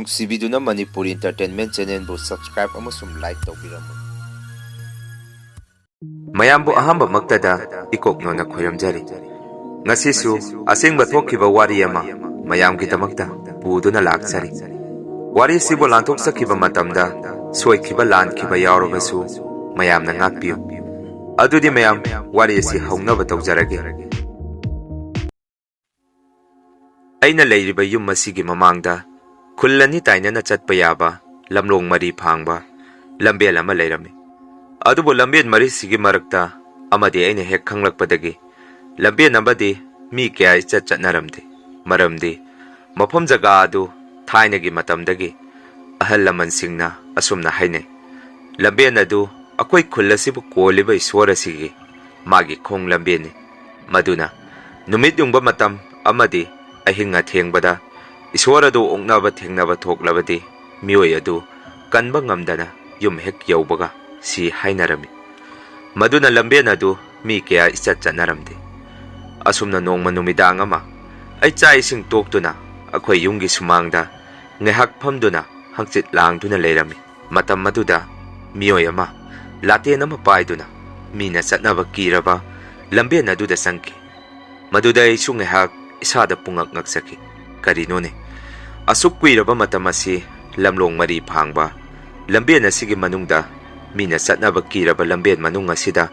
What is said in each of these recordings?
ꯅꯨꯡꯁꯤꯕꯤꯗꯨꯅ Manipuri entertainment ꯆꯦꯅꯦꯜꯕꯨ subscribe ꯑꯃꯁꯨꯡ like ꯇꯧꯕꯤꯔꯝꯃꯨ꯫ ꯃꯌꯥꯝꯕꯨ ꯑꯍꯥꯟꯕꯃꯛꯇꯗ ꯏꯀꯣꯛꯅꯣꯅ ꯈꯣꯏꯔꯝꯖꯔꯤ꯫ ꯉꯁꯤꯁꯨ ꯑꯁꯦꯡꯕ ꯊꯣꯛꯈꯤꯕ ꯋꯥꯔꯤ ꯑꯃ ꯃꯌꯥꯝꯒꯤꯗꯃꯛꯇ ꯄꯨꯗꯨꯅ ꯂꯥꯛꯆꯔꯤ꯫ ꯋꯥꯔꯤꯁꯤꯕꯨ ꯂꯥꯟꯊꯣꯛꯆꯈꯤꯕ ꯃꯇꯝꯗ ꯁꯣꯏꯈꯤꯕ ꯂꯥꯟꯈꯤꯕ ꯌꯥꯎꯔꯕꯁꯨ ꯃꯌꯥꯝꯅ ꯉꯥꯛꯄꯤꯌꯨ꯫ ꯑꯗꯨꯗꯤ ꯃꯌꯥꯝ ꯋꯥꯔꯤ ꯑꯁꯤ ꯍꯧꯅꯕ ꯇꯧꯖꯔꯒꯦ꯫ ꯑꯩꯅ ꯂꯩꯔꯤꯕ ꯌꯨꯝ ꯑꯁꯤꯒꯤ ꯃꯃꯥꯡꯗ ꯈꯨꯜ ꯑꯅꯤ ꯇꯥꯏꯅꯅ ꯆꯠꯄ ꯌꯥꯕ ꯂꯝꯂꯣꯡ ꯃꯔꯤ ꯐꯥꯡꯕ ꯂꯝꯕꯦꯜ ꯑꯃ ꯂꯩꯔꯝꯃꯤ꯫ ꯑꯗꯨꯕꯨ ꯂꯝꯕꯦꯜ ꯃꯔꯤꯁꯤꯒꯤ ꯃꯔꯛꯇ ꯑꯃꯗꯤ ꯑꯩꯅ ꯍꯦꯛ ꯈꯪꯂꯛꯄꯗꯒꯤ ꯂꯝꯕꯦꯜ ꯑꯃꯗꯤ ꯃꯤ ꯀꯌꯥ ꯏꯆꯠ ꯆꯠꯅꯔꯝꯗꯦ꯫ ꯃꯔꯝꯗꯤ ꯃꯐꯝ ꯖꯒꯥ ꯑꯗꯨ ꯊꯥꯏꯅꯒꯤ ꯃꯇꯝꯗꯒꯤ ꯑꯍꯜ ꯂꯃꯟꯁꯤꯡꯅ ꯑꯁꯨꯝꯅ ꯍꯥꯏꯅꯩ, ꯂꯝꯕꯦꯜ ꯑꯗꯨ ꯑꯩꯈꯣꯏ ꯈꯨꯜ ꯑꯁꯤꯕꯨ ꯀꯣꯜꯂꯤꯕ ꯏꯁꯣꯔ ꯑꯁꯤꯒꯤ ꯃꯥꯒꯤ ꯈꯣꯡ ꯂꯝꯕꯦꯜꯅꯤ꯫ ꯃꯗꯨꯅ ꯅꯨꯃꯤꯠ ꯌꯨꯡꯕ ꯃꯇꯝ ꯑꯃꯗꯤ ꯑꯍꯤꯡ ꯑꯊꯦꯡꯕꯗ ꯏꯁꯣꯔ ꯑꯗꯨ ꯑꯣꯛꯅꯕ ꯊꯦꯡꯅꯕ ꯊꯣꯛꯂꯕꯗꯤ ꯃꯤꯑꯣꯏ ꯑꯗꯨ ꯀꯟꯕ ꯉꯝꯗꯅ ꯌꯨꯝ ꯍꯦꯛ ꯌꯧꯕꯒ ꯁꯤ ꯍꯥꯏꯅꯔꯝꯃꯤ꯫ ꯃꯗꯨꯅ ꯂꯝꯕꯦꯜ ꯑꯗꯨ ꯃꯤ ꯀꯌꯥ ꯏꯆꯠ ꯆꯠꯅꯔꯝꯗꯦ꯫ ꯑꯁꯨꯝꯅ ꯅꯣꯡꯃ ꯅꯨꯃꯤꯗꯥꯡ ꯑꯃ ꯑꯩ ꯆꯥꯛ ꯏꯁꯤꯡ ꯇꯣꯛꯇꯨꯅ ꯑꯩꯈꯣꯏ ꯌꯨꯝꯒꯤ ꯁꯨꯃꯥꯡꯗ ꯉꯥꯏꯍꯥꯛ ꯐꯝꯗꯨꯅ ꯍꯪꯆꯤꯠ ꯂꯥꯡꯗꯨꯅ ꯂꯩꯔꯝꯃꯤ꯫ ꯃꯇꯝ ꯑꯗꯨꯗ ꯃꯤꯑꯣꯏ ꯑꯃ ꯂꯥꯇꯦꯟ ꯑꯃ ꯄꯥꯏꯗꯨꯅ ꯃꯤꯅ ꯆꯠꯅꯕ ꯀꯤꯔꯕ ꯂꯝꯕꯦꯜ ꯑꯗꯨꯗ ꯆꯪꯈꯤ꯫ ꯃꯗꯨꯗ ꯑꯩꯁꯨ ꯉꯥꯏꯍꯥꯛ ꯏꯁꯥꯗ ꯄꯨꯡꯉꯛ ꯉꯛꯆꯈꯤ꯫ ꯀꯔꯤꯅꯣꯅꯦ, ꯑꯁꯨꯛ ꯀꯨꯏꯔꯕ ꯃꯇꯝ ꯑꯁꯤ ꯂꯝꯂꯣꯡ ꯃꯔꯤ ꯐꯥꯡꯕ ꯂꯝꯕꯦꯜ ꯑꯁꯤꯒꯤ ꯃꯅꯨꯡꯗ ꯃꯤꯅ ꯆꯠꯅꯕ ꯀꯤꯔꯕ ꯂꯝꯕꯦꯜ ꯃꯅꯨꯡ ꯑꯁꯤꯗ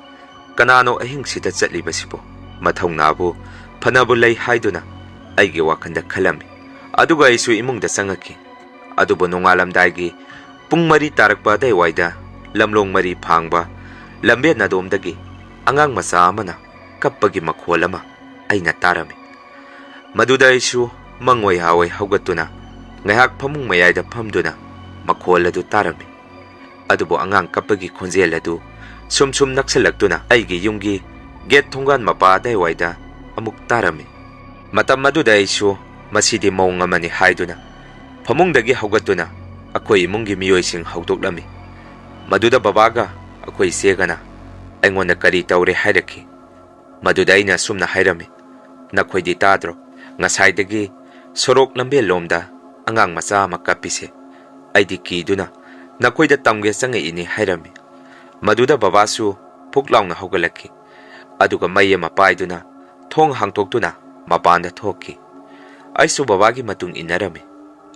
ꯀꯅꯥꯅꯣ ꯑꯍꯤꯡꯁꯤꯗ ꯆꯠꯂꯤꯕꯁꯤꯕꯨ? ꯃꯊꯧꯅꯥꯕꯨ ꯐꯅꯕꯨ ꯂꯩ ꯍꯥꯏꯗꯨꯅ ꯑꯩꯒꯤ ꯋꯥꯈꯜꯗ ꯈꯜꯂꯝꯃꯤ꯫ ꯑꯗꯨꯒ ꯑꯩꯁꯨ ꯏꯃꯨꯡꯗ ꯆꯪꯉꯛꯈꯤ꯫ ꯑꯗꯨꯕꯨ ꯅꯣꯡꯉꯥꯜꯂꯝꯗꯥꯏꯒꯤ ꯄꯨꯡ 4 ꯇꯥꯔꯛꯄ ꯑꯗꯥꯏꯋꯥꯏꯗ ꯂꯝꯂꯣꯡ ꯃꯔꯤ ꯐꯥꯡꯕ ꯂꯝꯕꯦꯜ ꯑꯗꯣꯝꯗꯒꯤ ꯑꯉꯥꯡ ꯃꯆꯥ ꯑꯃꯅ ꯀꯞꯄꯒꯤ ꯃꯈꯣꯜ ꯑꯃ ꯑꯩꯅ ꯇꯥꯔꯝꯃꯤ꯫ ꯃꯗꯨꯗ ꯑꯩꯁꯨ ꯃꯪꯑꯣꯏ ꯍꯥꯑꯣꯏ ꯍꯧꯒꯠꯇꯨꯅ ꯉꯥꯏꯍꯥꯛ ꯐꯃꯨꯡ ꯃꯌꯥꯏꯗ ꯐꯝꯗꯨꯅ ꯃꯈꯣꯜ ꯑꯗꯨ ꯇꯥꯔꯝꯃꯤ꯫ ꯑꯗꯨꯕꯨ ꯑꯉꯥꯡ ꯀꯞꯄꯒꯤ ꯈꯣꯟꯖꯦꯜ ꯑꯗꯨ ꯁꯨꯝ ꯅꯛꯁꯤꯜꯂꯛꯇꯨꯅ ꯑꯩꯒꯤ ꯌꯨꯝꯒꯤ ꯒꯦꯠ ꯊꯣꯡꯒꯥꯟ ꯃꯄꯥ ꯑꯗꯥꯏꯋꯥꯏꯗ ꯑꯃꯨꯛ ꯇꯥꯔꯝꯃꯤ꯫ ꯃꯇꯝ ꯑꯗꯨꯗ ꯑꯩꯁꯨ ꯃꯁꯤꯗꯤ ꯃꯑꯣꯡ ꯑꯃꯅꯤ ꯍꯥꯏꯗꯨꯅ ꯐꯃꯨꯡꯗꯒꯤ ꯍꯧꯒꯠꯇꯨꯅ ꯑꯩꯈꯣꯏ ꯏꯃꯨꯡꯒꯤ ꯃꯤꯑꯣꯏꯁꯤꯡ ꯍꯧꯗꯣꯛꯂꯝꯃꯤ꯫ ꯃꯗꯨꯗ ꯕꯕꯥꯒ ꯑꯩꯈꯣꯏ ꯏꯆꯦꯒꯅ ꯑꯩꯉꯣꯟꯗ ꯀꯔꯤ ꯇꯧꯔꯦ ꯍꯥꯏꯔꯛꯈꯤ꯫ ꯃꯗꯨꯗ ꯑꯩꯅ ꯑꯁꯨꯝꯅ ꯍꯥꯏꯔꯝꯃꯤ, ꯅꯈꯣꯏꯗꯤ ꯇꯥꯗ꯭ꯔꯣ? ꯉꯁꯥꯏꯗꯒꯤ ꯁꯣꯔꯣꯛ ꯂꯝꯕꯦꯜ ꯂꯣꯝꯗ ꯑꯉꯥꯡ ꯃꯆꯥ ꯑꯃ ꯀꯞꯄꯤꯁꯦ꯫ ꯑꯩꯗꯤ ꯀꯤꯗꯨꯅ ꯅꯈꯣꯏꯗ ꯇꯝꯒꯦ ꯆꯪꯉꯛꯏꯅꯤ ꯍꯥꯏꯔꯝꯃꯤ꯫ ꯃꯗꯨꯗ ꯕꯕꯥꯁꯨ ꯐꯨꯛ ꯂꯥꯎꯅ ꯍꯧꯒꯠꯂꯛꯈꯤ꯫ ꯑꯗꯨꯒ ꯃꯩ ꯑꯃ ꯄꯥꯏꯗꯨꯅ ꯊꯣꯡ ꯍꯥꯡꯇꯣꯛꯇꯨꯅ ꯃꯄꯥꯟꯗ ꯊꯣꯛꯈꯤ꯫ ꯑꯩꯁꯨ ꯕꯕꯥꯒꯤ ꯃꯇꯨꯡ ꯏꯟꯅꯔꯝꯃꯤ꯫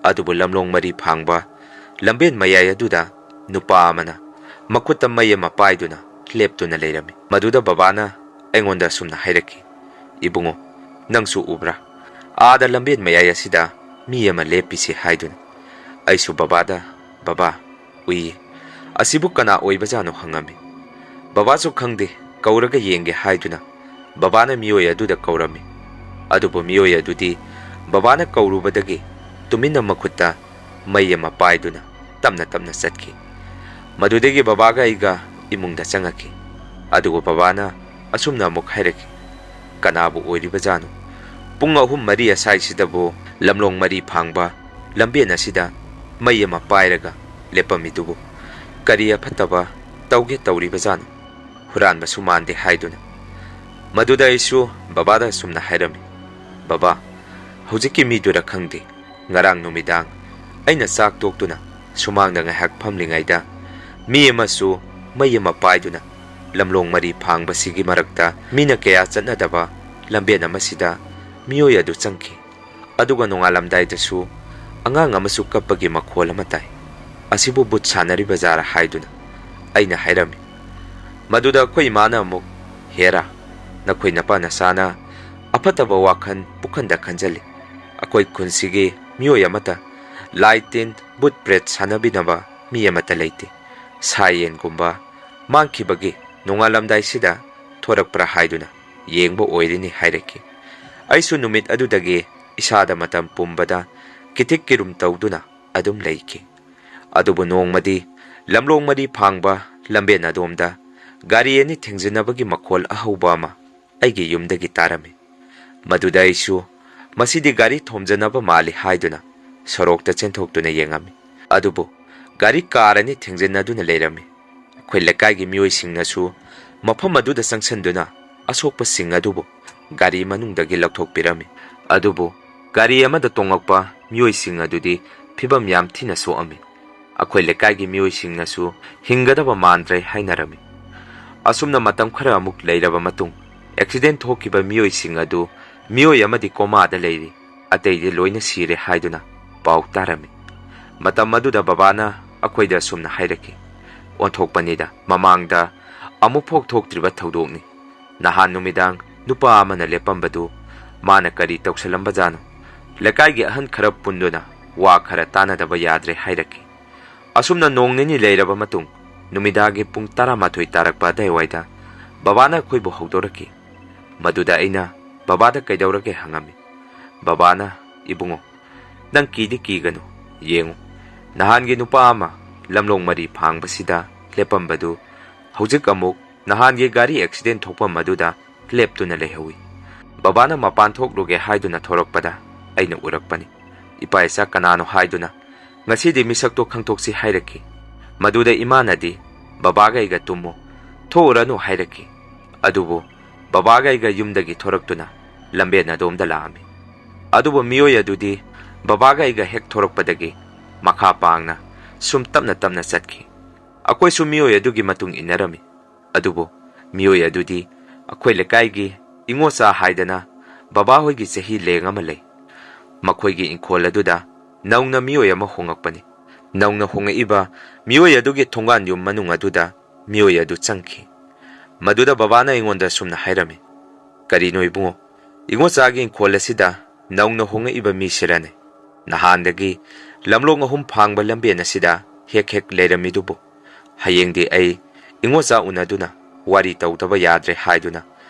ꯑꯗꯨꯕꯨ ꯂꯝꯂꯣꯡ ꯃꯔꯤ ꯐꯥꯡꯕ ꯂꯝꯕꯦꯜ ꯃꯌꯥꯏ ꯑꯗꯨꯗ ꯅꯨꯄꯥ ꯑꯃꯅ ꯃꯈꯨꯠꯇ ꯃꯩ ꯑꯃ ꯄꯥꯏꯗꯨꯅ ꯂꯦꯞꯇꯨꯅ ꯂꯩꯔꯝꯃꯤ꯫ ꯃꯗꯨꯗ ꯕꯕꯥꯅ ꯑꯩꯉꯣꯟꯗ ꯑꯁꯨꯝꯅ ꯍꯥꯏꯔꯛꯈꯤ, ꯏꯕꯨꯡꯉꯣ, ꯅꯪꯁꯨ ꯎꯕ꯭ꯔꯥ? ꯑꯥꯗ ꯂꯝꯕꯦꯜ ꯃꯌꯥꯏ ꯑꯁꯤꯗ ꯃꯤ ꯑꯃ ꯂꯦꯞꯄꯤꯁꯤ ꯍꯥꯏꯗꯨꯅ꯫ ꯑꯩꯁꯨ ꯕꯕꯥꯗ, ꯕꯕꯥ, ꯎꯏꯌꯦ, ꯑꯁꯤꯕꯨ ꯀꯅꯥ ꯑꯣꯏꯕꯖꯥꯠꯅꯣ ꯍꯪꯉꯝꯃꯤ꯫ ꯕꯕꯥꯁꯨ ꯈꯪꯗꯦ, ꯀꯧꯔꯒ ꯌꯦꯡꯒꯦ ꯍꯥꯏꯗꯨꯅ ꯕꯕꯥꯅ ꯃꯤꯑꯣꯏ ꯑꯗꯨꯗ ꯀꯧꯔꯝꯃꯤ꯫ ꯑꯗꯨꯕꯨ ꯃꯤꯑꯣꯏ ꯑꯗꯨꯗꯤ ꯕꯕꯥꯅ ꯀꯧꯔꯨꯕꯗꯒꯤ ꯇꯨꯃꯤꯟꯅ ꯃꯈꯨꯠꯇ ꯃꯩ ꯑꯃ ꯄꯥꯏꯗꯨꯅ ꯇꯞꯅ ꯇꯞꯅ ꯆꯠꯈꯤ꯫ ꯃꯗꯨꯗꯒꯤ ꯕꯕꯥꯒ ꯑꯩꯒ ꯏꯃꯨꯡꯗ ꯆꯪꯉꯛꯈꯤ꯫ ꯑꯗꯨꯒ ꯕꯕꯥꯅ ꯑꯁꯨꯝꯅ ꯑꯃꯨꯛ ꯍꯥꯏꯔꯛꯈꯤ, ꯀꯅꯥꯕꯨ ꯑꯣꯏꯔꯤꯕꯖꯥꯠꯅꯣ? ꯄꯨꯡ 3-4 ꯑꯁꯥꯏꯁꯤꯗꯕꯨ ꯂꯝꯂꯣꯡ ꯃꯔꯤ ꯐꯥꯡꯕ ꯂꯝꯕꯦꯜ ꯑꯁꯤꯗ ꯃꯩ ꯑꯃ ꯄꯥꯏꯔꯒ ꯂꯦꯞꯄꯝꯃꯤꯗꯨꯕꯨ ꯀꯔꯤ ꯑꯐꯠꯇꯕ ꯇꯧꯒꯦ ꯇꯧꯔꯤꯕꯖꯥꯠꯅꯣ? ꯍꯨꯔꯥꯟꯕꯁꯨ ꯃꯥꯟꯗꯦ ꯍꯥꯏꯗꯨꯅ꯫ ꯃꯗꯨꯗ ꯑꯩꯁꯨ ꯕꯕꯥꯗ ꯑꯁꯨꯝꯅ ꯍꯥꯏꯔꯝꯃꯤ, ꯕꯕꯥ, ꯍꯧꯖꯤꯛꯀꯤ ꯃꯤꯗꯨꯔ ꯈꯪꯗꯦ, ꯉꯔꯥꯡ ꯅꯨꯃꯤꯗꯥꯡ ꯑꯩꯅ ꯆꯥꯛ ꯇꯣꯛꯇꯨꯅ ꯁꯨꯃꯥꯡꯗ ꯉꯥꯏꯍꯥꯛ ꯐꯝꯂꯤꯉꯩꯗ ꯃꯤ ꯑꯃꯁꯨ ꯃꯩ ꯑꯃ ꯄꯥꯏꯗꯨꯅ ꯂꯝꯂꯣꯡ ꯃꯔꯤ ꯐꯥꯡꯕꯁꯤꯒꯤ ꯃꯔꯛꯇ ꯃꯤꯅ ꯀꯌా ꯆꯠꯅꯗꯕ ꯂꯝꯕꯦꯜ ꯑꯃꯁꯤꯗ ꯃꯤꯑꯣꯏ ꯑꯗꯨ ꯆꯪꯈꯤ꯫ ꯑꯗꯨꯒ ꯅꯣꯡꯉꯥꯜꯂꯝꯗꯥꯏꯗꯁꯨ ꯑꯉꯥꯡ ꯑꯃꯁꯨ ꯀꯞꯄꯒꯤ ꯃꯈꯣꯜ ꯑꯃ ꯇꯥꯏ꯫ ꯑꯁꯤꯕꯨ ꯕꯨꯠ ꯁꯥꯟꯅꯔꯤꯕꯖꯥꯔꯥ ꯍꯥꯏꯗꯨꯅ ꯑꯩꯅ ꯍꯥꯏꯔꯝꯃꯤ꯫ ꯃꯗꯨꯗ ꯑꯩꯈꯣꯏ ꯏꯃꯥꯅ ꯑꯃꯨꯛ, ꯍꯦꯔꯥ, ꯅꯈꯣꯏ ꯅꯄꯥ ꯅꯆꯥꯅ ꯑꯐꯠꯇꯕ ꯋꯥꯈꯜ ꯄꯨꯈꯟꯗ ꯈꯟꯖꯜꯂꯤ꯫ ꯑꯩꯈꯣꯏ ꯈꯨꯟꯁꯤꯒꯤ ꯃꯤꯑꯣꯏ ꯑꯃꯠꯇ ꯂꯥꯏ ꯇꯤꯟ ꯕꯨꯠ ꯄ꯭ꯔꯦꯠ ꯁꯥꯟꯅꯕꯤꯅꯕ ꯃꯤ ꯑꯃꯠꯇ ꯂꯩꯇꯦ꯫ ꯁꯥ ꯌꯦꯟꯒꯨꯝꯕ ꯃꯥꯡꯈꯤꯕꯒꯤ ꯅꯣꯡꯉꯥꯜꯂꯝꯗꯥꯏꯁꯤꯗ ꯊꯣꯔꯛꯄ꯭ꯔꯥ ꯍꯥꯏꯗꯨꯅ ꯌꯦꯡꯕ ꯑꯣꯏꯔꯤꯅꯤ ꯍꯥꯏꯔꯛꯈꯤ꯫ ꯑꯩꯁꯨ ꯅꯨꯃꯤꯠ ꯑꯗꯨꯗꯒꯤ ꯏꯁꯥꯗ ꯃꯇꯝ ꯄꯨꯝꯕꯗ ꯀꯤꯊꯤꯛ ꯀꯤꯔꯨꯝ ꯇꯧꯗꯨꯅ ꯑꯗꯨꯝ ꯂꯩꯈꯤ꯫ ꯑꯗꯨꯕꯨ ꯅꯣꯡꯃꯗꯤ ꯂꯝꯂꯣꯡ ꯃꯔꯤ ꯐꯥꯡꯕ ꯂꯝꯕꯦꯜ ꯑꯗꯣꯝꯗ ꯒꯥꯔꯤ ꯑꯅꯤ ꯊꯦꯡꯖꯤꯟꯅꯕꯒꯤ ꯃꯈꯣꯜ ꯑꯍꯧꯕ ꯑꯃ ꯑꯩꯒꯤ ꯌꯨꯝꯗꯒꯤ ꯇꯥꯔꯝꯃꯤ꯫ ꯃꯗꯨꯗ ꯑꯩꯁꯨ ꯃꯁꯤꯗꯤ ꯒꯥꯔꯤ ꯊꯣꯝꯖꯟꯅꯕ ꯃꯥꯜꯂꯤ ꯍꯥꯏꯗꯨꯅ ꯁꯣꯔꯣꯛꯇ ꯆꯦꯟꯊꯣꯛꯇꯨꯅ ꯌꯦꯡꯉꯝꯃꯤ꯫ ꯑꯗꯨꯕꯨ ꯒꯥꯔꯤ ꯀꯥꯔ ꯑꯅꯤ ꯊꯦꯡꯖꯤꯟꯅꯗꯨꯅ ꯂꯩꯔꯝꯃꯤ꯫ ꯑꯩꯈꯣꯏ ꯂꯩꯀꯥꯏꯒꯤ ꯃꯤꯑꯣꯏꯁꯤꯡꯅꯁꯨ ꯃꯐꯝ ꯑꯗꯨꯗ ꯆꯪꯁꯤꯟꯗꯨꯅ ꯑꯁꯣꯛꯄꯁꯤꯡ ꯑꯗꯨꯕꯨ ꯒꯥꯔꯤ ꯃꯅꯨꯡꯗꯒꯤ ꯂꯧꯊꯣꯛꯄꯤꯔꯝꯃꯤ꯫ ꯑꯗꯨꯕꯨ ꯒꯥꯔꯤ ꯑꯃꯗ ꯇꯣꯡꯉꯛꯄ ꯃꯤꯑꯣꯏꯁꯤꯡ ꯑꯗꯨꯗꯤ ꯐꯤꯕꯝ ꯌꯥꯝ ꯊꯤꯅ ꯁꯣꯛꯑꯝꯃꯤ꯫ ꯑꯩꯈꯣꯏ ꯂꯩꯀꯥꯏꯒꯤ ꯃꯤꯑꯣꯏꯁꯤꯡꯅꯁꯨ ꯍꯤꯡꯒꯗꯕ ꯃꯥꯟꯗ꯭ꯔꯦ ꯍꯥꯏꯅꯔꯝꯃꯤ꯫ ꯑꯁꯨꯝꯅ ꯃꯇꯝ ꯈꯔ ꯑꯃꯨꯛ ꯂꯩꯔꯕ ꯃꯇꯨꯡ ꯑꯦꯛꯁꯤꯗꯦꯟ ꯊꯣꯛꯈꯤꯕ ꯃꯤꯑꯣꯏꯁꯤꯡ ꯑꯗꯨ ꯃꯤꯑꯣꯏ ꯑꯃꯗꯤ ꯀꯣꯃꯥꯗ ꯂꯩꯔꯤ, ꯑꯇꯩꯗꯤ ꯂꯣꯏꯅ ꯁꯤꯔꯦ ꯍꯥꯏꯗꯨꯅ ꯄꯥꯎ ꯇꯥꯔꯝꯃꯤ꯫ ꯃꯇꯝ ꯑꯗꯨꯗ ꯕꯕꯥꯅ ꯑꯩꯈꯣꯏꯗ ꯑꯁꯨꯝꯅ ꯍꯥꯏꯔꯛꯈꯤ, "ꯑꯣꯟꯊꯣꯛꯄꯅꯤꯗ, ꯃꯃꯥꯡꯗ ꯑꯃꯨꯛꯐꯥꯎ ꯊꯣꯛꯇ꯭ꯔꯤꯕ ꯊꯧꯗꯣꯛꯅꯤ꯫ ꯅꯍꯥꯟ ꯅꯨꯃꯤꯗꯥꯡ ꯅꯨꯄꯥ ꯑꯃꯅ ꯂꯦꯞꯄꯝꯕꯗꯨ ꯃꯥꯅ ꯀꯔꯤ ꯇꯧꯁꯜꯂꯝꯕꯖꯥꯠꯅꯣ? ꯂꯩꯀꯥꯏꯒꯤ ꯑꯍꯟ ꯈꯔ ꯄꯨꯟꯗꯨꯅ ꯋꯥ ꯈꯔ ꯇꯥꯟꯅꯗꯕ ꯌꯥꯗ꯭ꯔꯦ" ꯍꯥꯏꯔꯛꯈꯤ꯫ ꯑꯁꯨꯝꯅ ꯅꯣꯡ ꯅꯤꯅꯤ ꯂꯩꯔꯕ ꯃꯇꯨꯡ ꯅꯨꯃꯤꯗꯥꯡꯒꯤ ꯄꯨꯡ 12 ꯇꯥꯔꯛꯄ ꯑꯗꯥꯏꯋꯥꯏꯗ ꯕꯕꯥꯅ ꯑꯩꯈꯣꯏꯕꯨ ꯍꯧꯗꯣꯔꯛꯈꯤ꯫ ꯃꯗꯨꯗ ꯑꯩꯅ ꯕꯕꯥꯗ ꯀꯩꯗꯧꯔꯒꯦ ꯍꯪꯉꯝꯃꯤ꯫ ꯕꯕꯥꯅ, "ꯏꯕꯨꯡꯉꯣ, ꯅꯪ ꯀꯤꯗꯤ ꯀꯤꯒꯅꯨ, ꯌꯦꯡꯉꯨ, ꯅꯍꯥꯟꯒꯤ ꯅꯨꯄꯥ ꯑꯃ ꯂꯝꯂꯣꯡ ꯃꯔꯤ ꯐꯥꯡꯕꯁꯤꯗ ꯂꯦꯞꯄꯝꯕꯗꯨ ꯍꯧꯖꯤꯛ ꯑꯃꯨꯛ ꯅꯍꯥꯟꯒꯤ ꯒꯥꯔꯤ ꯑꯦꯛꯁꯤꯗꯦꯟ ꯊꯣꯛꯐꯝ ꯑꯗꯨꯗ ꯂꯦꯞꯇꯨꯅ ꯂꯩꯍꯧꯏ." ꯕꯕꯥꯅ ꯃꯄꯥꯟ ꯊꯣꯛꯂꯨꯒꯦ ꯍꯥꯏꯗꯨꯅ ꯊꯣꯔꯛꯄꯗ ꯑꯩꯅ ꯎꯔꯛꯄꯅꯤ꯫ ꯏꯄꯥ ꯏꯆꯥ ꯀꯅꯥꯅꯣ ꯍꯥꯏꯗꯨꯅ ꯉꯁꯤꯗꯤ ꯃꯤꯁꯛꯇꯣ ꯈꯪꯇꯣꯛꯁꯤ ꯍꯥꯏꯔꯛꯈꯤ꯫ ꯃꯗꯨꯗ ꯏꯃꯥꯅꯗꯤ ꯕꯕꯥꯒ ꯑꯩꯒ ꯇꯨꯝꯃꯨ, ꯊꯣꯛꯎꯔꯅꯨ ꯍꯥꯏꯔꯛꯈꯤ꯫ ꯑꯗꯨꯕꯨ ꯕꯕꯥꯒ ꯑꯩꯒ ꯌꯨꯝꯗꯒꯤ ꯊꯣꯔꯛꯇꯨꯅ ꯂꯝꯕꯦꯟ ꯑꯗꯣꯝꯗ ꯂꯥꯛꯑꯝꯃꯤ꯫ ꯑꯗꯨꯕꯨ ꯃꯤꯑꯣꯏ ꯑꯗꯨꯗꯤ ꯕꯕꯥꯒ ꯑꯩꯒ ꯍꯦꯛ ꯊꯣꯔꯛꯄꯗꯒꯤ ꯃꯈꯥ ꯄꯥꯡꯅ ꯁꯨꯝ ꯇꯞꯅ ꯇꯞꯅ ꯆꯠꯈꯤ꯫ ꯑꯩꯈꯣꯏꯁꯨ ꯃꯤꯑꯣꯏ ꯑꯗꯨꯒꯤ ꯃꯇꯨꯡ ꯏꯟꯅꯔꯝꯃꯤ꯫ ꯑꯗꯨꯕꯨ ꯃꯤꯑꯣꯏ ꯑꯗꯨꯗꯤ ꯑꯩꯈꯣꯏ ꯂꯩꯀꯥꯏꯒꯤ ꯏꯉꯣꯆꯥ ꯍꯥꯏꯗꯅ ꯕꯕꯥꯍꯣꯏꯒꯤ ꯆꯍꯤ ꯂꯦꯡ ꯑꯃ ꯂꯩ꯫ ꯃꯈꯣꯏꯒꯤ ꯏꯪꯈꯣꯜ ꯑꯗꯨꯗ ꯅꯧꯅ ꯃꯤꯑꯣꯏ ꯑꯃ ꯍꯣꯡꯉꯛꯄꯅꯤ꯫ ꯅꯧꯅ ꯍꯣꯡꯉꯛꯏꯕ ꯃꯤꯑꯣꯏ ꯑꯗꯨꯒꯤ ꯊꯣꯡꯒꯥꯟ ꯌꯨꯝ ꯃꯅꯨꯡ ꯑꯗꯨꯗ ꯃꯤꯑꯣꯏ ꯑꯗꯨ ꯆꯪꯈꯤ꯫ ꯃꯗꯨꯗ ꯕꯕꯥꯅ ꯑꯩꯉꯣꯟꯗ ꯁꯨꯝꯅ ꯍꯥꯏꯔꯝꯃꯤ, "ꯀꯔꯤꯅꯣ ꯏꯕꯨꯡꯉꯣ, ꯏꯉꯣꯆꯥꯒꯤ ꯏꯪꯈꯣꯜ ꯑꯁꯤꯗ ꯅꯧꯅ ꯍꯣꯡꯉꯛꯏꯕ ꯃꯤꯁꯤꯔꯅꯦ? ꯅꯍꯥꯟꯗꯒꯤ ꯂꯝꯂꯣꯡ 3 ꯐꯥꯡꯕ ꯂꯝꯕꯦꯟ ꯑꯁꯤꯗ ꯍꯦꯛ ꯍꯦꯛ ꯂꯩꯔꯝꯃꯤꯗꯨꯕꯨ?" ꯍꯌꯦꯡꯗꯤ ꯑꯩ ꯏꯉꯣꯆꯥ ꯎꯅꯗꯨꯅ ꯋꯥꯔꯤ ꯇꯧꯗꯕ ꯌꯥꯗ꯭ꯔꯦ ꯍꯥꯏꯗꯨꯅ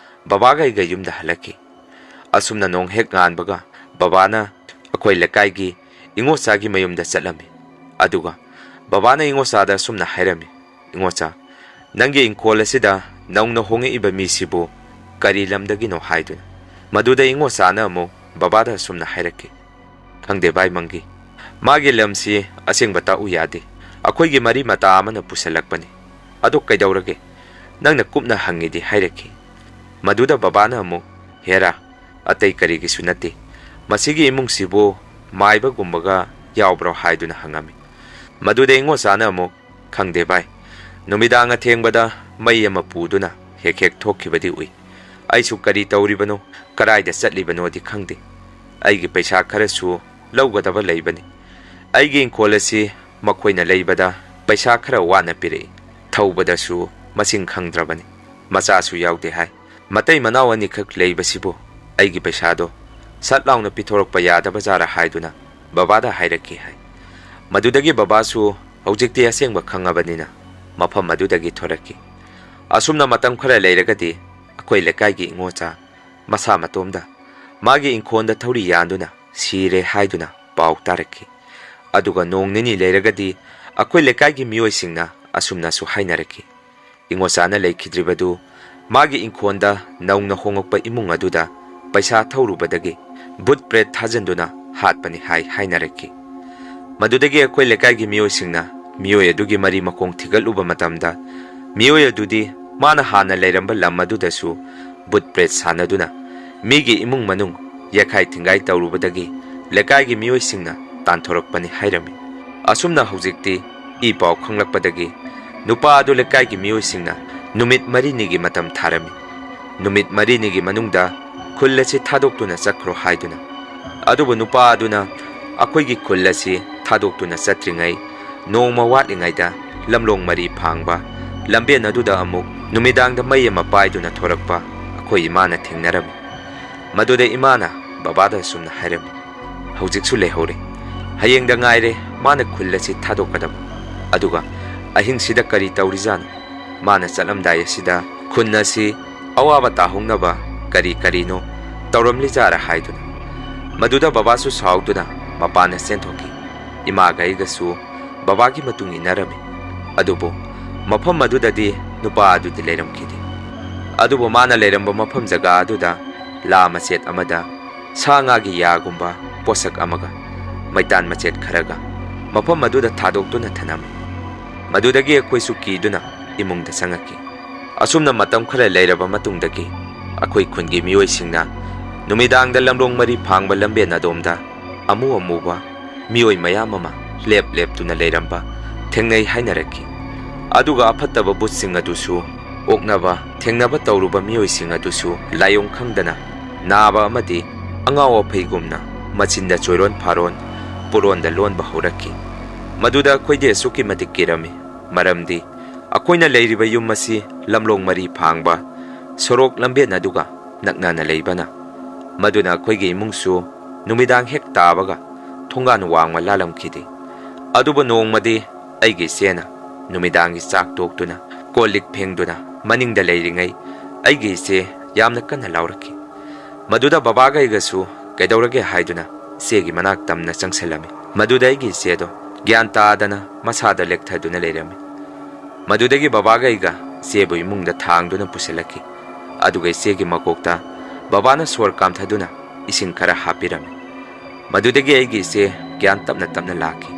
ꯕꯕꯥꯒ ꯑꯩꯒ ꯌꯨꯝꯗ ꯍꯜꯂꯛꯈꯤ꯫ ꯑꯁꯨꯝꯅ ꯅꯣꯡ ꯍꯦꯛ ꯉꯥꯟꯕꯒ ꯕꯕꯥꯅ ꯑꯩꯈꯣꯏ ꯂꯩꯀꯥꯏꯒꯤ ꯏꯉꯣꯆꯥꯒꯤ ꯃꯌꯨꯝꯗ ꯆꯠꯂꯝꯃꯤ꯫ ꯑꯗꯨꯒ ꯕꯕꯥꯅ ꯏꯉꯣꯆꯥꯗ ꯑꯁꯨꯝꯅ ꯍꯥꯏꯔꯝꯃꯤ, "ꯏꯉꯣꯆꯥ, ꯅꯪꯒꯤ ꯏꯪꯈꯣꯜ ꯑꯁꯤꯗ ꯅꯧꯅ ꯍꯣꯡꯉꯛꯏꯕ ꯃꯤꯁꯤꯕꯨ ꯀꯔꯤ ꯂꯝꯗꯒꯤꯅꯣ?" ꯍꯥꯏꯗꯨꯅ꯫ ꯃꯗꯨꯗ ꯏꯉꯣꯆꯥꯅ ꯑꯃꯨꯛ ꯕꯕꯥꯗ ꯑꯁꯨꯝꯅ ꯍꯥꯏꯔꯛꯈꯤ, "ꯈꯪꯗꯦ ꯚꯥꯏ ꯃꯪꯒꯤ, ꯃꯥꯒꯤ ꯂꯝꯁꯤ ꯑꯁꯦꯡꯕ ꯇꯥꯛꯎ ꯌꯥꯗꯦ, ꯑꯩꯈꯣꯏꯒꯤ ꯃꯔꯤ ꯃꯇꯥ ꯑꯃꯅ ꯄꯨꯁꯜꯂꯛꯄꯅꯤ꯫ ꯑꯗꯣ ꯀꯩꯗꯧꯔꯒꯦ? ꯅꯪꯅ ꯀꯨꯞꯅ ꯍꯪꯉꯤꯗꯤ" ꯍꯥꯏꯔꯛꯈꯤ꯫ ꯃꯗꯨꯗ ꯕꯕꯥꯅ ꯑꯃꯨꯛ, "ꯍꯦꯔꯥ, ꯑꯇꯩ ꯀꯔꯤꯒꯤꯁꯨ ꯅꯠꯇꯦ, ꯃꯁꯤꯒꯤ ꯏꯃꯨꯡꯁꯤꯕꯨ ꯃꯥꯏꯕꯒꯨꯝꯕꯒ ꯌꯥꯎꯕ꯭ꯔꯣ?" ꯍꯥꯏꯗꯨꯅ ꯍꯪꯉꯝꯃꯤ꯫ ꯃꯗꯨꯗ ꯏꯉꯣꯆꯥꯅ ꯑꯃꯨꯛ, "ꯈꯪꯗꯦ ꯚꯥꯏ, ꯅꯨꯃꯤꯗꯥꯡ ꯑꯊꯦꯡꯕꯗ ꯃꯩ ꯑꯃ ꯄꯨꯗꯨꯅ ꯍꯦꯛ ꯍꯦꯛ ꯊꯣꯛꯈꯤꯕꯗꯤ ꯎꯏ꯫ ꯑꯩꯁꯨ ꯀꯔꯤ ꯇꯧꯔꯤꯕꯅꯣ, ꯀꯔꯥꯏꯗ ꯆꯠꯂꯤꯕꯅꯣꯗꯤ ꯈꯪꯗꯦ꯫ ꯑꯩꯒꯤ ꯄꯩꯁꯥ ꯈꯔꯁꯨ ꯂꯧꯒꯗꯕ ꯂꯩꯕꯅꯤ꯫ ꯑꯩꯒꯤ ꯏꯪꯈꯣꯜ ꯑꯁꯤ ꯃꯈꯣꯏꯅ ꯂꯩꯕꯗ ꯄꯩꯁꯥ ꯈꯔ ꯋꯥꯅ ꯄꯤꯔꯛꯏ꯫ ꯊꯧꯕꯗꯁꯨ ꯃꯁꯤꯡ ꯈꯪꯗ꯭ꯔꯕꯅꯤ, ꯃꯆꯥꯁꯨ ꯌꯥꯎꯗꯦ ꯍꯥꯏ꯫ ꯃꯇꯩ ꯃꯅꯥꯎ ꯑꯅꯤꯈꯛ ꯂꯩꯕꯁꯤꯕꯨ ꯑꯩꯒꯤ ꯄꯩꯁꯥꯗꯣ ꯁꯠ ꯂꯥꯎꯅ ꯄꯤꯊꯣꯔꯛꯄ ꯌꯥꯗꯕꯖꯥꯔꯥ?" ꯍꯥꯏꯗꯨꯅ ꯕꯕꯥꯗ ꯍꯥꯏꯔꯛꯈꯤ ꯍꯥꯏ꯫ ꯃꯗꯨꯗꯒꯤ ꯕꯕꯥꯁꯨ ꯍꯧꯖꯤꯛꯇꯤ ꯑꯁꯦꯡꯕ ꯈꯪꯉꯕꯅꯤꯅ ꯃꯐꯝ ꯑꯗꯨꯗꯒꯤ ꯊꯣꯔꯛꯈꯤ꯫ ꯑꯁꯨꯝꯅ ꯃꯇꯝ ꯈꯔ ꯂꯩꯔꯒꯗꯤ ꯑꯩꯈꯣꯏ ꯂꯩꯀꯥꯏꯒꯤ ꯏꯉꯣꯆꯥ ꯃꯁꯥ ꯃꯇꯣꯝꯗ ꯃꯥꯒꯤ ꯏꯪꯈꯣꯜꯗ ꯊꯧꯔꯤ ꯌꯥꯟꯗꯨꯅ ꯁꯤꯔꯦ ꯍꯥꯏꯗꯨꯅ ꯄꯥꯎ ꯇꯥꯔꯛꯈꯤ꯫ ꯑꯗꯨꯒ ꯅꯣꯡ ꯅꯤꯅꯤ ꯂꯩꯔꯒꯗꯤ ꯑꯩꯈꯣꯏ ꯂꯩꯀꯥꯏꯒꯤ ꯃꯤꯑꯣꯏꯁꯤꯡꯅ ꯑꯁꯨꯝꯅꯁꯨ ꯍꯥꯏꯅꯔꯛꯈꯤ, ꯏꯉꯣꯆꯥꯅ ꯂꯩꯈꯤꯗ꯭ꯔꯤꯕꯗꯨ ꯃꯥꯒꯤ ꯏꯪꯈꯣꯜꯗ ꯅꯧꯅ ꯍꯣꯡꯉꯛꯄ ꯏꯃꯨꯡ ꯑꯗꯨꯗ ꯄꯩꯁꯥ ꯊꯧꯔꯨꯕꯗꯒꯤ ꯚꯨꯠ ꯄ꯭ꯔꯦꯠ ꯊꯥꯖꯟꯗꯨꯅ ꯍꯥꯠꯄꯅꯤ ꯍꯥꯏꯅꯔꯛꯈꯤ꯫ ꯃꯗꯨꯗꯒꯤ ꯑꯩꯈꯣꯏ ꯂꯩꯀꯥꯏꯒꯤ ꯃꯤꯑꯣꯏꯁꯤꯡꯅ ꯃꯤꯑꯣꯏ ꯑꯗꯨꯒꯤ ꯃꯔꯤ ꯃꯈꯣꯡ ꯊꯤꯒꯠꯂꯨꯕ ꯃꯇꯝꯗ ꯃꯤꯑꯣꯏ ꯑꯗꯨꯗꯤ ꯃꯥꯅ ꯍꯥꯟꯅ ꯂꯩꯔꯝꯕ ꯂꯝ ꯑꯗꯨꯗꯁꯨ ꯚꯨꯠ ꯄ꯭ꯔꯦꯠ ꯁꯥꯟꯅꯗꯨꯅ ꯃꯤꯒꯤ ꯏꯃꯨꯡ ꯃꯅꯨꯡ ꯌꯦꯈꯥꯏ ꯊꯤꯡꯒꯥꯏ ꯇꯧꯔꯨꯕꯗꯒꯤ ꯂꯩꯀꯥꯏꯒꯤ ꯃꯤꯑꯣꯏꯁꯤꯡꯅ ꯇꯥꯟꯊꯣꯔꯛꯄꯅꯤ ꯍꯥꯏꯔꯝꯃꯤ꯫ ꯑꯁꯨꯝꯅ ꯍꯧꯖꯤꯛꯇꯤ ꯏ ꯄꯥꯎ ꯈꯪꯂꯛꯄꯗꯒꯤ ꯅꯨꯄꯥ ꯑꯗꯨ ꯂꯩꯀꯥꯏꯒꯤ ꯃꯤꯑꯣꯏꯁꯤꯡꯅ ꯅꯨꯃꯤꯠ 4ꯅꯤꯒꯤ ꯃꯇꯝ ꯊꯥꯔꯝꯃꯤ꯫ ꯅꯨꯃꯤꯠ 4ꯅꯤꯒꯤ ꯃꯅꯨꯡꯗ ꯈꯨꯜ ꯑꯁꯤ ꯊꯥꯗꯣꯛꯇꯨꯅ ꯆꯠꯈ꯭ꯔꯣ ꯍꯥꯏꯗꯨꯅ꯫ ꯑꯗꯨꯕꯨ ꯅꯨꯄꯥ ꯑꯗꯨꯅ ꯑꯩꯈꯣꯏꯒꯤ ꯈꯨꯜ ꯑꯁꯤ ꯊꯥꯗꯣꯛꯇꯨꯅ ꯆꯠꯇ꯭ꯔꯤꯉꯩ ꯅꯣꯡꯃ ꯋꯥꯠꯂꯤꯉꯩꯗ ꯂꯝꯂꯣꯡ ꯃꯔꯤ ꯐꯥꯡꯕ ꯂꯝꯕꯦꯟ ꯑꯗꯨꯗ ꯑꯃꯨꯛ ꯅꯨꯃꯤꯗꯥꯡꯗ ꯃꯩ ꯑꯃ ꯄꯥꯏꯗꯨꯅ ꯊꯣꯔꯛꯄ ꯑꯩꯈꯣꯏ ꯏꯃꯥꯅ ꯊꯦꯡꯅꯔꯝꯃꯤ꯫ ꯃꯗꯨꯗ ꯏꯃꯥꯅ ꯕꯕꯥꯗ ꯑꯁꯨꯝꯅ ꯍꯥꯏꯔꯝꯃꯤ, "ꯍꯧꯖꯤꯛꯁꯨ ꯂꯩꯍꯧꯔꯦ, ꯍꯌꯦꯡꯗ ꯉꯥꯏꯔꯦ ꯃꯥꯅ ꯈꯨꯜ ꯑꯁꯤ ꯊꯥꯗꯣꯛꯀꯗꯕ꯫ ꯑꯗꯨꯒ ꯑꯍꯤꯡꯁꯤꯗ ꯀꯔꯤ ꯇꯧꯔꯤꯖꯥꯠꯅꯣ? ꯃꯥꯅ ꯆꯠꯂꯝꯗꯥꯏ ꯑꯁꯤꯗ ꯈꯨꯟ ꯑꯁꯤ ꯑꯋꯥꯕ ꯇꯥꯍꯧꯅꯕ ꯀꯔꯤ ꯀꯔꯤꯅꯣ ꯇꯧꯔꯝꯂꯤꯖꯥꯔꯥ?" ꯍꯥꯏꯗꯨꯅ꯫ ꯃꯗꯨꯗ ꯕꯕꯥꯁꯨ ꯁꯥꯎꯗꯨꯅ ꯃꯄꯥꯟꯗ ꯆꯦꯟꯊꯣꯛꯈꯤ꯫ ꯏꯃꯥꯒ ꯑꯩꯒꯁꯨ ꯕꯕꯥꯒꯤ ꯃꯇꯨꯡ ꯏꯟꯅꯔꯝꯃꯤ꯫ ꯑꯗꯨꯕꯨ ꯃꯐꯝ ꯑꯗꯨꯗꯗꯤ ꯅꯨꯄꯥ ꯑꯗꯨꯗꯤ ꯂꯩꯔꯝꯈꯤꯗꯦ꯫ ꯑꯗꯨꯕꯨ ꯃꯥꯅ ꯂꯩꯔꯝꯕ ꯃꯐꯝ ꯖꯒꯥ ꯑꯗꯨꯗ ꯂꯥ ꯃꯆꯦꯠ ꯑꯃꯗ ꯁꯥ ꯉꯥꯒꯤ ꯌꯥꯒꯨꯝꯕ ꯄꯣꯠꯁꯛ ꯑꯃꯒ ꯃꯩꯇꯥꯟ ꯃꯆꯦꯠ ꯈꯔꯒ ꯃꯐꯝ ꯑꯗꯨꯗ ꯊꯥꯗꯣꯛꯇꯨꯅ ꯊꯅꯝꯃꯤ꯫ ꯃꯗꯨꯗꯒꯤ ꯑꯩꯈꯣꯏꯁꯨ ꯀꯤꯗꯨꯅ ꯏꯃꯨꯡꯗ ꯆꯪꯉꯛꯈꯤ꯫ ꯑꯁꯨꯝꯅ ꯃꯇꯝ ꯈꯔ ꯂꯩꯔꯕ ꯃꯇꯨꯡꯗꯒꯤ ꯑꯩꯈꯣꯏ ꯈꯨꯟꯒꯤ ꯃꯤꯑꯣꯏꯁꯤꯡꯅ ꯅꯨꯃꯤꯗꯥꯡꯗ ꯂꯝꯂꯣꯡ ꯃꯔꯤ ꯐꯥꯡꯕ ꯂꯝꯕꯦꯟ ꯑꯗꯣꯝꯗ ꯑꯃꯨ ꯑꯃꯨꯕ miyoy mayam ama lep tuna leiramba thengnei hainaraki aduga afattaba butsing adusu oknaba thengnaba tawruba miyoy sing adusu layong khangdana naba amadi angawa phaigumna machinda choiron pharon puronda lonba horaki maduda khoide suki matik kirami maramdi akoina leiriba yum masi lamlong mari phangba sorok lambe naduga nakna na leibana maduna khoige imungsu numidang hek tabaga thongan wangma lalam khidi aduba nongmadi aigi sena numidangi chak toktuna kolik phengduna maningda leiringai aigi se yamna kana lauraki maduda babaga igasu kaidawrage haiduna segi manak tamna changselami maduda aigi sedo gyan taadana masada lekthaduna leirami madudagi babaga iga sebu imungda thangduna puselaki aduga segi makokta babana swar kamthaduna ising khara hapirami madudagi aigi se gyan tapna laki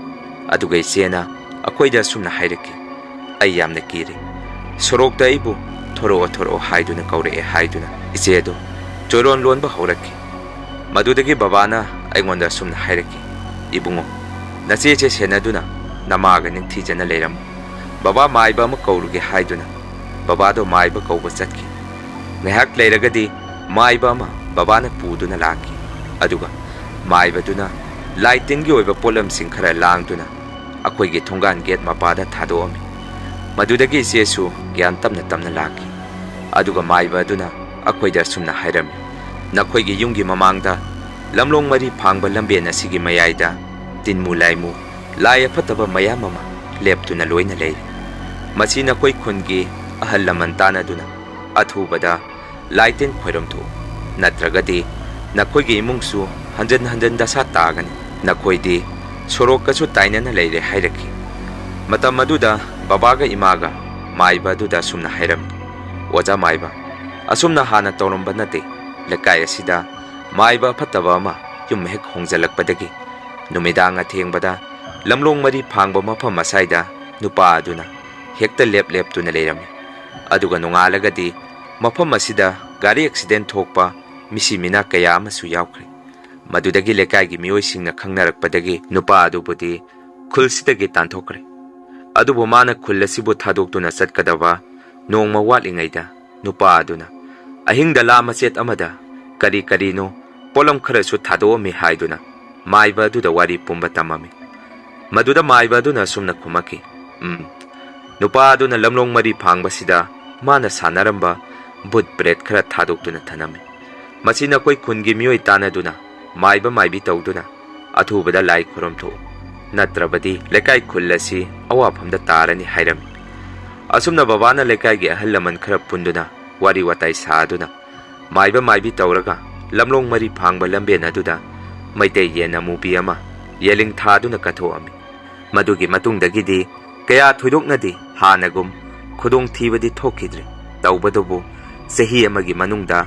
aduga sena akoida sumna hairaki ai yamna kiri sorokta ibu thoro haiduna kaure haiduna isedo choron lonba horaki madudagi babana aingonda sumna hairaki ibungo nache che senaduna namaga ningthi jana leiram baba maiba ma kauruge haiduna baba do maiba kauba chatki ngahak leiragadi maiba ma babana puduna laki aduga maiba duna lighting gi oiba polam sing khara langduna akoigi thongan gate mapada thadoami madudagi sesu gyan tamna laki aduga maiba duna akoida sumna hairami nakoigi yungi mamangda lamlong mari phangba lambe na sigi mayaida tinmu laimu laya fataba mayam ama leptuna loina lei masina koi khungi ahal laman tana duna athubada laiten khoiram thu natragadi nakoigi imungsu hanjan dasa tagani nakoidi sorokasu tainana leire hairaki matam maduda babaga imaga maiba duda sumna hairam oja maiba asumna hana tawramba nate lekai asida maiba fataba ama yum hek hongjalakpadagi numidanga thengbada lamlong mari phangba mafam asaida nupa aduna hekta lep tuna leirami aduga nungalagadi mafam asida gari accident thokpa misimina kaya amasu yaukre madudagi lekai gi mioi singna khangnarakpadagi nupa adubudi khulsidagi tanthokre adubu mana khullasibu thadoktuna chatkadaba nongma watlingaida nupa aduna ahingda lama chet amada kari no polam kharasu thadomi haiduna maiba duda wari pumba tamami maduda maiba duna sumna khumaki nupa aduna lamlong mari phangba sida mana sanaramba bud bret khara thadoktuna thanami masina koi khungi mioi tanaduna maiba maibi tawduna athubada lai khuram tho natrabadi lekai khullasi awafamda tarani hairami asumna babana lekai gi ahallaman khara punduna wari watai saaduna maiba maibi tawraga lamlong mari phangba lambe naduda maitei yena mupi ama yeling thaduna kathoami madugi matungdagidi kaya thoidoknadi hanagum khudong thibadi thokidre tawbadobu sahi amagi manungda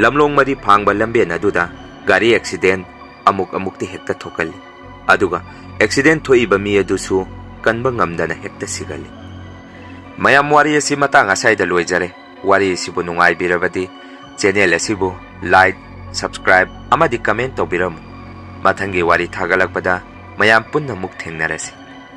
lamlong mari phangba lambe naduda gari accident amukti hekta thokali aduga accident thoiba mi adusu kanba ngamdana hekta sigali mayam wari asi matang asaida loijare wari sibu nungai birabadi channel asibu like subscribe amadi comment tobiramu mathangi wari thagalakpada mayam punna muk thengnarasi